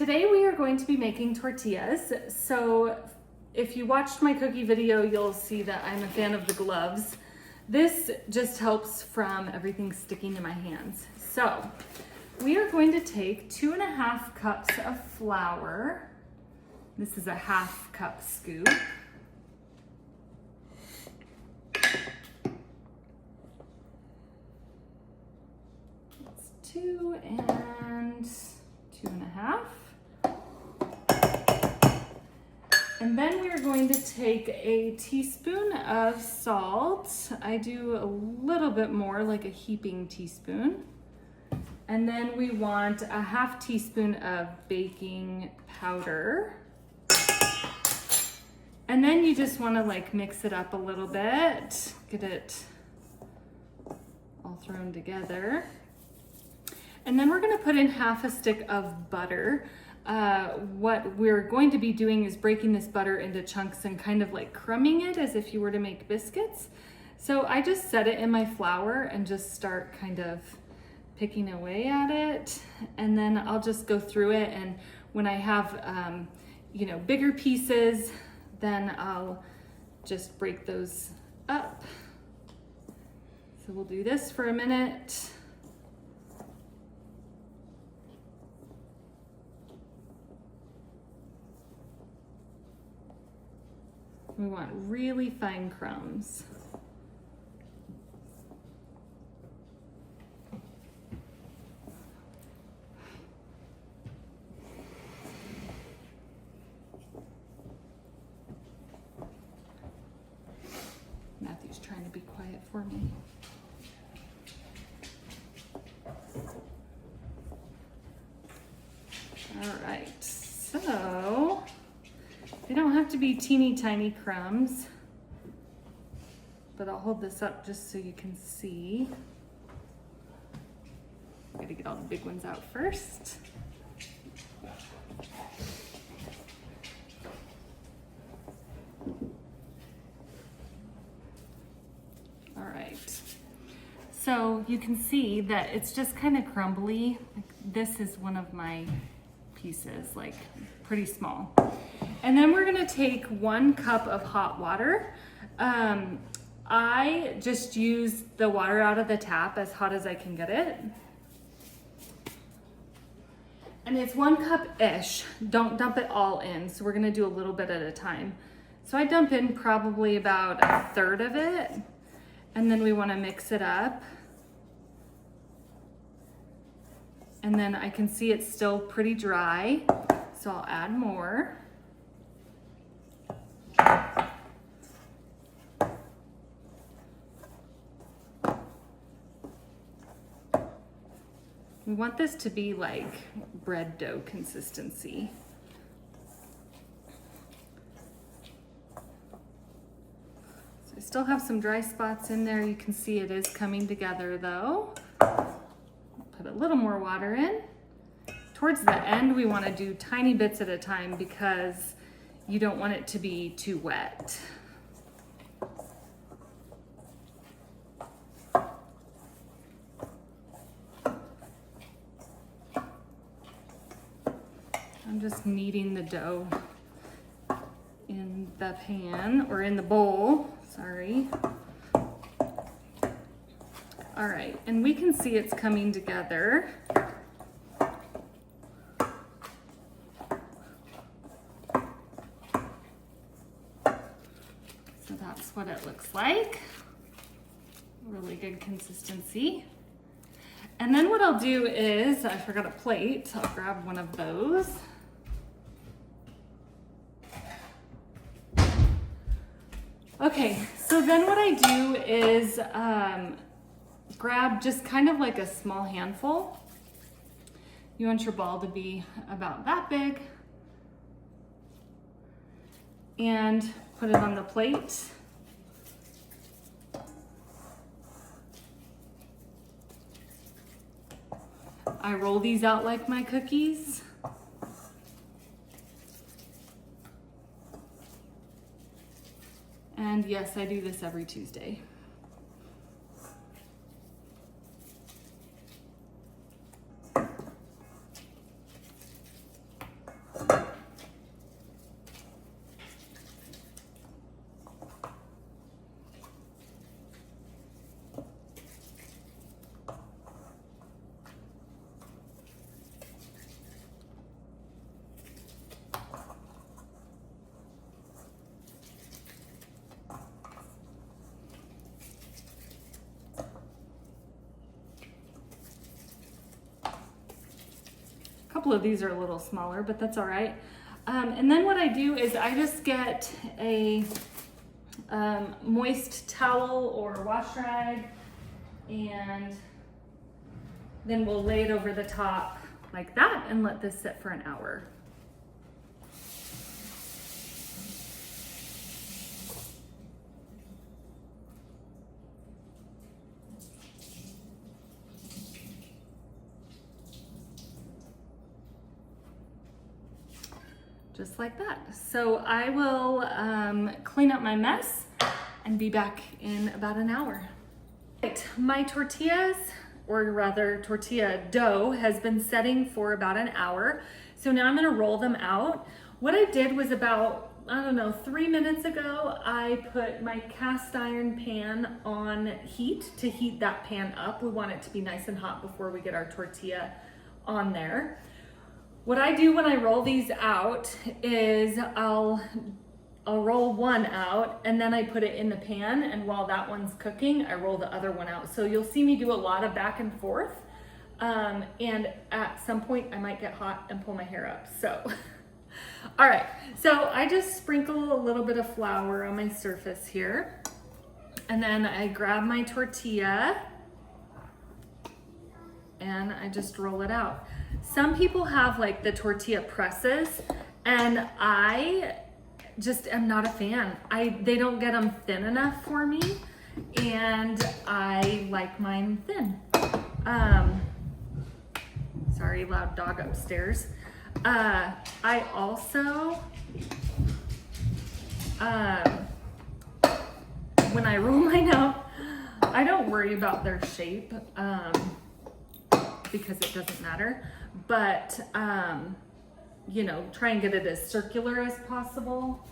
Today we are going to be making tortillas. So if you watched my cookie video, you'll see that I'm a fan of the gloves. This just helps from everything sticking to my hands. So we are going to take 2.5 cups of flour. This is a 1/2 cup scoop. That's 2 and 2.5. And then we're going to take a teaspoon of salt. I do a little bit more, like a heaping teaspoon. And then we want a 1/2 teaspoon of baking powder. And then you just want to like mix it up a little bit, get it all thrown together. And then we're going to put in 1/2 stick of butter. What we're going to be doing is breaking this butter into chunks and kind of like crumbing it as if you were to make biscuits. So I just set it in my flour and just start kind of picking away at it. And then I'll just go through it. And when I have, bigger pieces, then I'll just break those up. So we'll do this for a minute. We want really fine crumbs. Matthew's trying to be quiet for me. All right, so they don't have to be teeny tiny crumbs, but I'll hold this up just so you can see. I'm gonna get all the big ones out first. All right, so you can see that it's just kind of crumbly. This is one of my pieces, like pretty small. And then we're gonna take 1 cup of hot water. I just use the water out of the tap as hot as I can get it. And it's 1 cup-ish. Don't dump it all in. So we're gonna do a little bit at a time. So I dump in probably about 1/3 of it. And then we wanna mix it up. And then I can see it's still pretty dry, so I'll add more. We want this to be like bread dough consistency. So I still have some dry spots in there. You can see it is coming together though. Put a little more water in. Towards the end, we want to do tiny bits at a time because you don't want it to be too wet. I'm just kneading the dough in the pan or in the bowl, sorry. All right, and we can see it's coming together. So that's what it looks like. Really good consistency. And then what I'll do is, I forgot a plate, I'll grab one of those. Okay, so then what I do is grab just kind of like a small handful. You want your ball to be about that big. And put it on the plate. I roll these out like my cookies. And yes, I do this every Tuesday. couple of these are a little smaller, but that's all right. And then what I do is I just get a moist towel or wash rag, and then we'll lay it over the top like that and let this sit for an hour. Just like that. So I will clean up my mess and be back in about an hour. Right, my tortillas, or rather tortilla dough, has been setting for about an hour. So now I'm gonna roll them out. What I did was about, I don't know, 3 minutes ago, I put my cast iron pan on heat to heat that pan up. We want it to be nice and hot before we get our tortilla on there. What I do when I roll these out is I'll roll one out and then I put it in the pan, and while that one's cooking, I roll the other one out. So you'll see me do a lot of back and forth. And at some point I might get hot and pull my hair up, so. All right, so I just sprinkle a little bit of flour on my surface here. And then I grab my tortilla and I just roll it out. Some people have like the tortilla presses, and I just am not a fan. They don't get them thin enough for me, and I like mine thin. Sorry, loud dog upstairs. I also, when I roll mine out, I don't worry about their shape because it doesn't matter. But, you know, try and get it as circular as possible.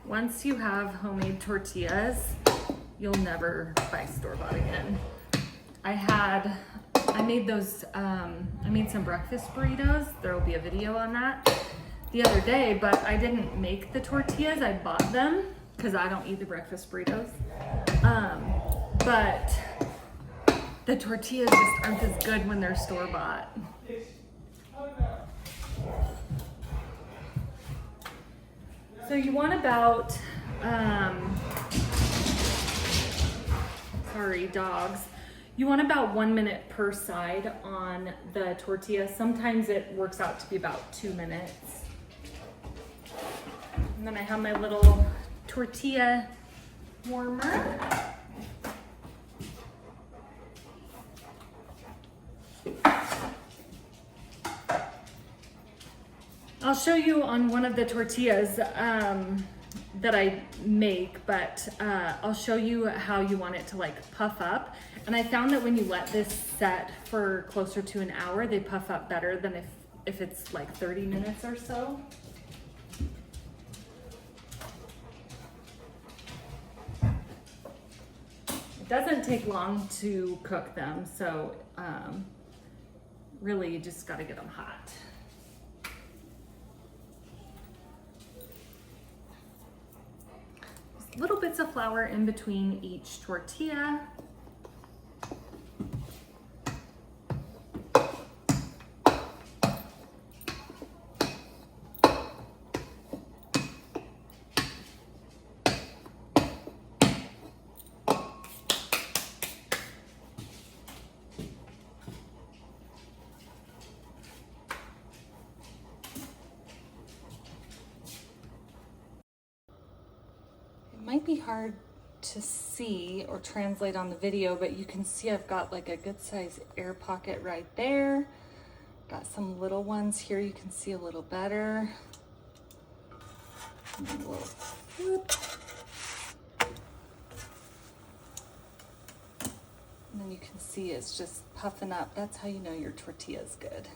Once you have homemade tortillas, you'll never buy store-bought again. I made those, I made some breakfast burritos. There will be a video on that the other day, but I didn't make the tortillas. I bought them because I don't eat the breakfast burritos. But the tortillas just aren't as good when they're store-bought. So you want about, sorry, dogs. You want about 1 minute per side on the tortilla. Sometimes it works out to be about 2 minutes. And then I have my little tortilla warmer. I'll show you on one of the tortillas that I make, but I'll show you how you want it to like puff up. And I found that when you let this set for closer to an hour, they puff up better than if it's like 30 minutes or so. It doesn't take long to cook them, so really you just gotta get them hot. Just little bits of flour in between each tortilla. Might be hard to see or translate on the video, but you can see I've got like a good size air pocket right there. Got some little ones here you can see a little better. And then a little whoop. And then you can see it's just puffing up. That's how you know your tortilla is good.